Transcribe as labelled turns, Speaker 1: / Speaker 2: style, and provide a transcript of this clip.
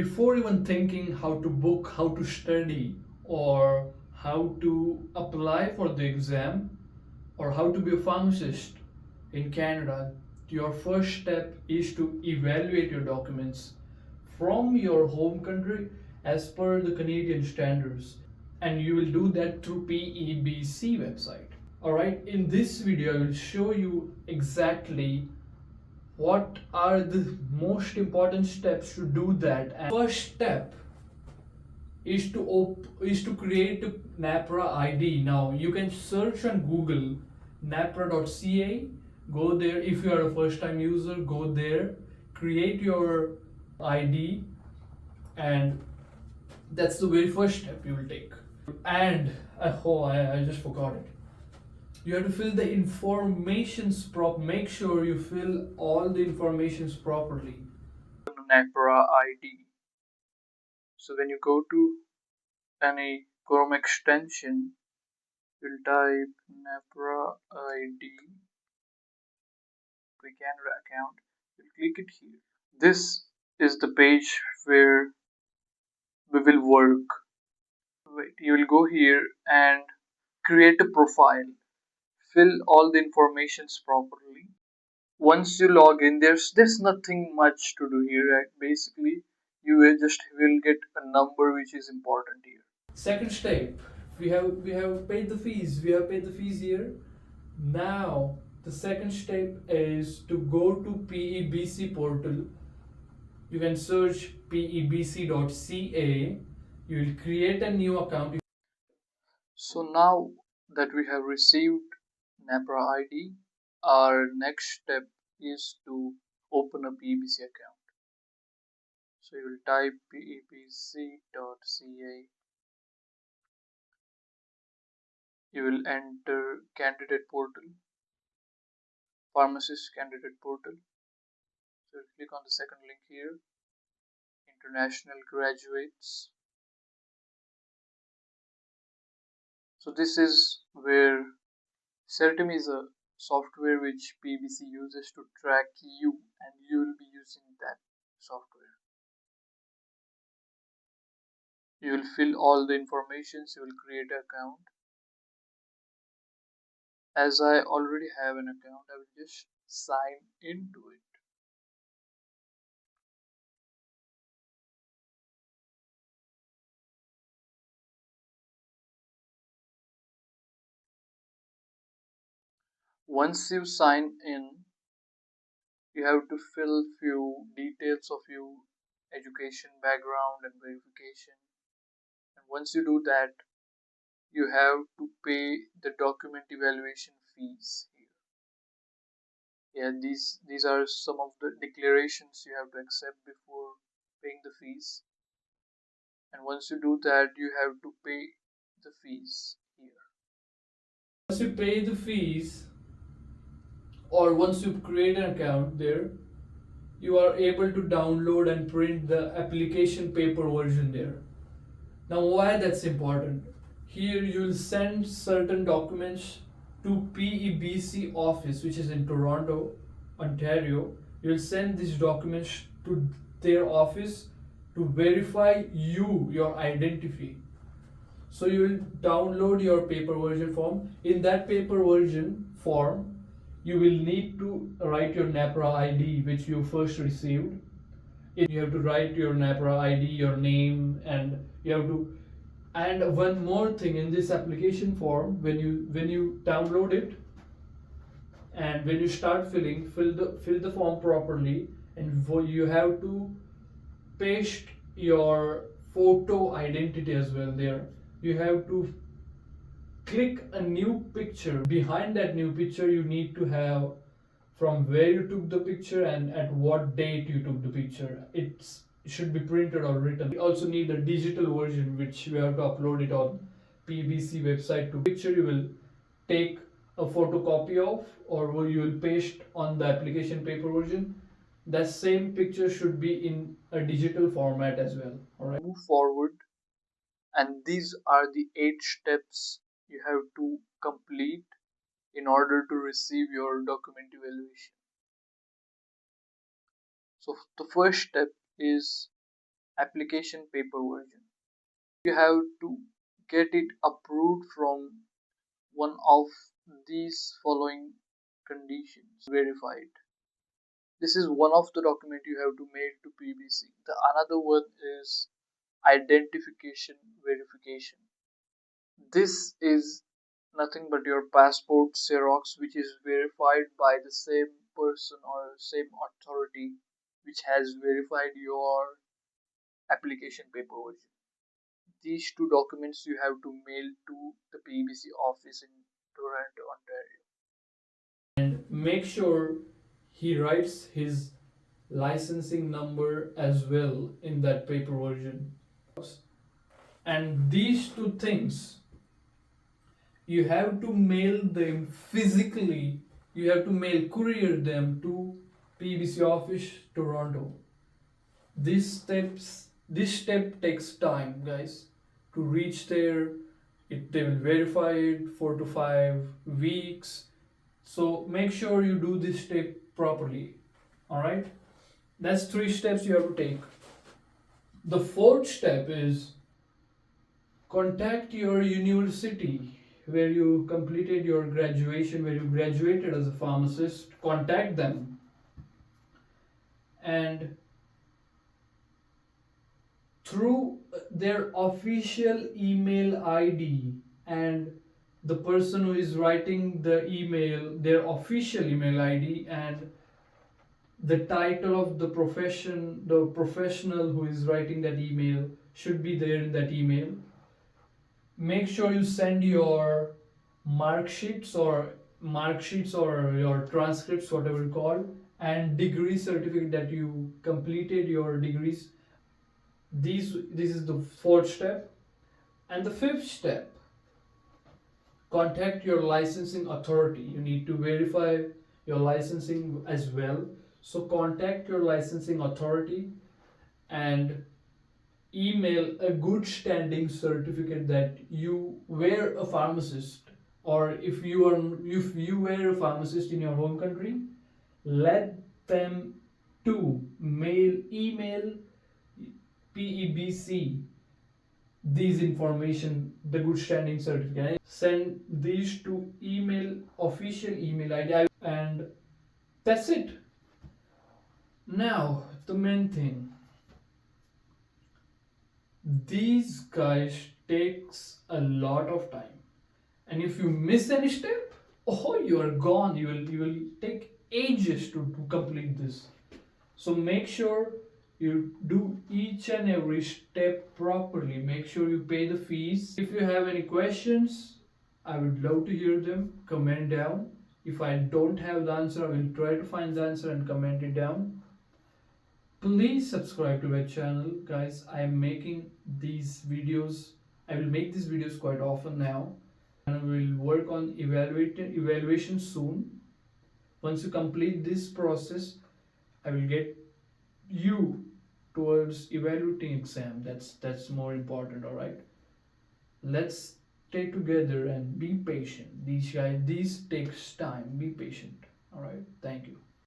Speaker 1: Before even thinking how to book, how to study, or how to apply for the exam, or how to be a pharmacist in Canada, your first step is to evaluate your documents from your home country as per the Canadian standards. And you will do that through PEBC website. Alright, in this video I will show you exactly what are the most important steps to do that. And first step is to create a NAPRA ID. Now you can search on Google napra.ca. Go there. If you are a first time user, go there, create your ID, and that's the very first step you will take. And I just forgot it. You have to fill the informations make sure you fill all the informations properly. NAPRA ID. So when you go to any Chrome extension, you'll type NAPRA ID Canada account. You'll click it here. This is the page where we will work. Wait, you will go here and create a profile. Fill all the informations properly. Once you log in, there's nothing much to do here. Right? Basically, you will get a number which is important here. Second step, we have paid the fees. We have paid the fees here. Now the second step is to go to PEBC portal. You can search pebc.ca. You will create a new account. So now that we have received NAPRA ID, our next step is to open a PEBC account. So you will type pebc.ca. You will enter candidate portal, pharmacist candidate portal. So you click on the second link here, international graduates. So this is where Certim is a software which PEBC uses to track you, and you will be using that software. You will fill all the informations. You will create an account. As I already have an account, I will just sign into it. Once you sign in, you have to fill few details of your education background and verification. And once you do that, you have to pay the document evaluation fees here. Yeah, these are some of the declarations you have to accept before paying the fees. And once you do that, you have to pay the fees here. Once you pay the fees, or once you create an account there, you are able to download and print the application paper version there. Now why that's important? Here you will send certain documents to PEBC office, which is in Toronto, Ontario. You will send these documents to their office to verify your identity. So you will download your paper version form. In that paper version form, you will need to write your NAPRA ID, which you first received. You have to write your NAPRA ID, your name, and you have to. And one more thing, in this application form, when you download it and when you start fill the form properly, and you have to paste your photo identity as well there. You have to click a new picture. Behind that new picture, you need to have from where you took the picture and at what date you took the picture. It should be printed or written. We also need a digital version which we have to upload it on PBC website. To picture you will take a photocopy of, or you will paste on the application paper version. That same picture should be in a digital format as well. All right. Move forward, and these are the 8 steps you have to complete in order to receive your document evaluation. So the first step is application paper version. You have to get it approved from one of these following conditions verified. This is one of the document you have to mail to PBC. The another one is identification verification. This is nothing but your passport xerox, which is verified by the same person or same authority which has verified your application paper version. These two documents you have to mail to the PBC office in Toronto, Ontario.
Speaker 2: And make sure he writes his licensing number as well in that paper version. And these two things, you have to mail them physically. You have to mail courier them to PBC office Toronto. This step takes time, guys, to reach there. They will verify it 4 to 5 weeks. So make sure you do this step properly. All right, that's 3 steps you have to take. The fourth step is contact your university where you completed your graduation, where you graduated as a pharmacist. Contact them and through their official email ID, and the person who is writing the email, their official email ID, and the title of the profession, the professional who is writing that email should be there in that email. Make sure you send your mark sheets or your transcripts, whatever you call, and degree certificate that you completed your degrees. This is the fourth step. And the fifth step, contact your licensing authority. You need to verify your licensing as well. So contact your licensing authority and email a good standing certificate that you were a pharmacist, or if you were a pharmacist in your home country, let them to email PEBC these information, the good standing certificate. Send these to email, official email ID, and that's it. Now the main thing, these guys takes a lot of time, and if you miss any step, oh, you are gone. You will take ages to complete this. So make sure you do each and every step properly. Make sure you pay the fees. If you have any questions, I would love to hear them. Comment down. If I don't have the answer, I will try to find the answer and comment it down. Please subscribe to my channel, guys. I am making these videos. I will make these videos quite often now, and we will work on evaluation soon. Once you complete this process, I will get you towards evaluating exam. That's more important. All right, let's stay together and be patient. These takes time. Be patient. All right, thank you.